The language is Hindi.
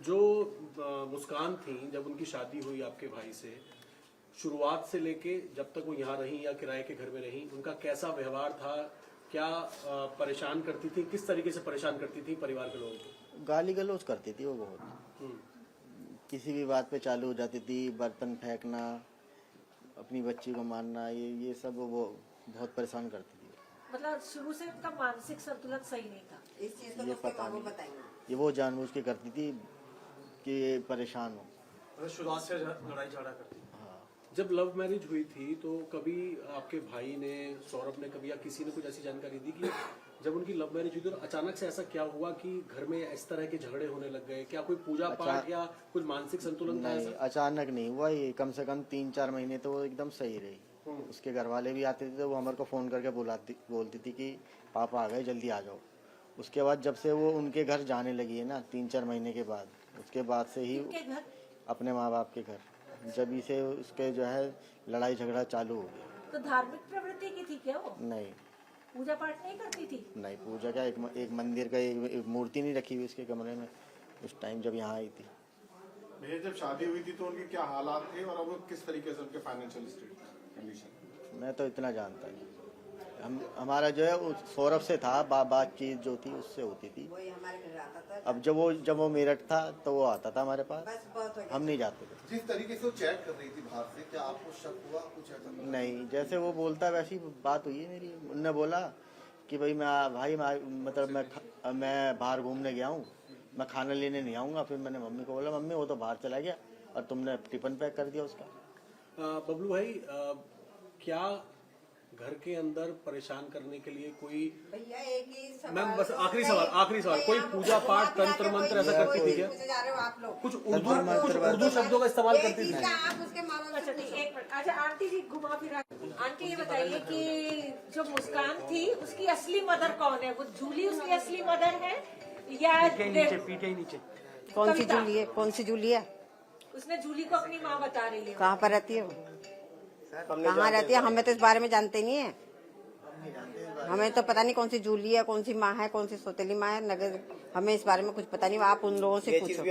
जो मुस्कान थी जब उनकी शादी हुई आपके भाई से, शुरुआत से लेके जब तक वो यहाँ रही या किराए के घर में रही, उनका कैसा व्यवहार था? क्या परेशान करती थी? किस तरीके से परेशान करती थी परिवार के लोगों को? गाली गलौज करती थी वो बहुत। किसी भी बात पे चालू हो जाती थी, बर्तन फेंकना, अपनी बच्ची को मारना, ये सब वो बहुत परेशान करती थी। मतलब शुरू से उनका मानसिक संतुलन सही नहीं था। इस चीज को ये तो पता नहीं, बताएंगे। ये वो जानबूझ के करती थी कि ये परेशान हो। मतलब शुरुआत से लड़ाई झगड़ा करती थी। हाँ। जब लव मैरिज हुई थी तो कभी आपके भाई ने, सौरभ ने कभी या किसी ने कुछ ऐसी जानकारी दी कि जब उनकी लव मैरिज हुई थी तो अचानक से ऐसा क्या हुआ कि घर में इस तरह के झगड़े होने लग गए? क्या कोई पूजा पाठ या कुछ मानसिक संतुलन था नहीं, ऐसा? अचानक नहीं हुआ ये। कम से कम 3-4 महीने तो वो एकदम सही रही। उसके घर वाले भी आते थे तो वो हमारे को फोन करके बोलती थी कि पापा आ गए, जल्दी आ जाओ। उसके बाद जब से वो उनके घर जाने लगी है ना 3-4 महीने के बाद, उसके बाद से ही उनके घर अपने माँ बाप के घर, जब इसे उसके जो है लड़ाई झगड़ा चालू हो गया। तो धार्मिक प्रवृत्ति की थी क्या वो? नहीं पूजा पाठ नहीं करती थी? नहीं, पूजा क्या, एक मंदिर का एक मूर्ति नहीं रखी हुई उसके कमरे में उस टाइम जब यहाँ आई थी। भैया जब शादी हुई थी तो उनके क्या हालात थे और अब किस तरीके से उनके फाइनेंशियल कंडीशन? मैं तो इतना जानता नहीं। हमारा जो है सौरभ से था, बातचीत जो थी उससे होती थी। वही हमारे घर आता था। अब जब वो मेरठ था तो वो आता था हमारे पास, बस बहुत हो गया। हम नहीं जाते थे। जिस तरीके से वो चैट कर रही थी बाहर से, क्या आपको शक हुआ कुछ ऐसा? नहीं, जैसे वो बोलता वैसी बात हुई है मेरी। उनने बोला कि भाई मतलब मैं बाहर घूमने गया हूँ, मैं खाना लेने नहीं आऊँगा। फिर मैंने मम्मी को बोला, मम्मी वो तो बाहर चला गया और तुमने टिफिन पैक कर दिया उसका। बबलू भाई, क्या घर के अंदर परेशान करने के लिए कोई, भैया एक ही सवाल, मैम बस आखिरी सवाल, कोई पूजा पाठ तंत्र मंत्र ऐसा करती थी क्या? पूछे जा रहे हो आप लोग। कुछ उर्दू शब्दों का इस्तेमाल करती थी? आप उसके माँ बाप अच्छा से ठीक, पूछो। एक मिनट। अच्छा आंटी जी घुमा फिरा, आंटी ये बताइए कि जो मुस्कान थी उसकी असली मदर कौन है? वो जूली उसकी असली मदर है या पीछे नीचे कौन सी कविता? जूली है? कौन सी जूली है? उसने जूली को अपनी माँ बता रही है। कहाँ पर रहती है वो? कहाँ रहती है? हमें तो इस बारे में जानते नहीं है। हमें तो पता नहीं कौन सी जूली है, कौन सी माँ है, कौन सी सौतेली माँ है। नगर हमें इस बारे में कुछ पता नहीं। आप उन लोगों से पूछो।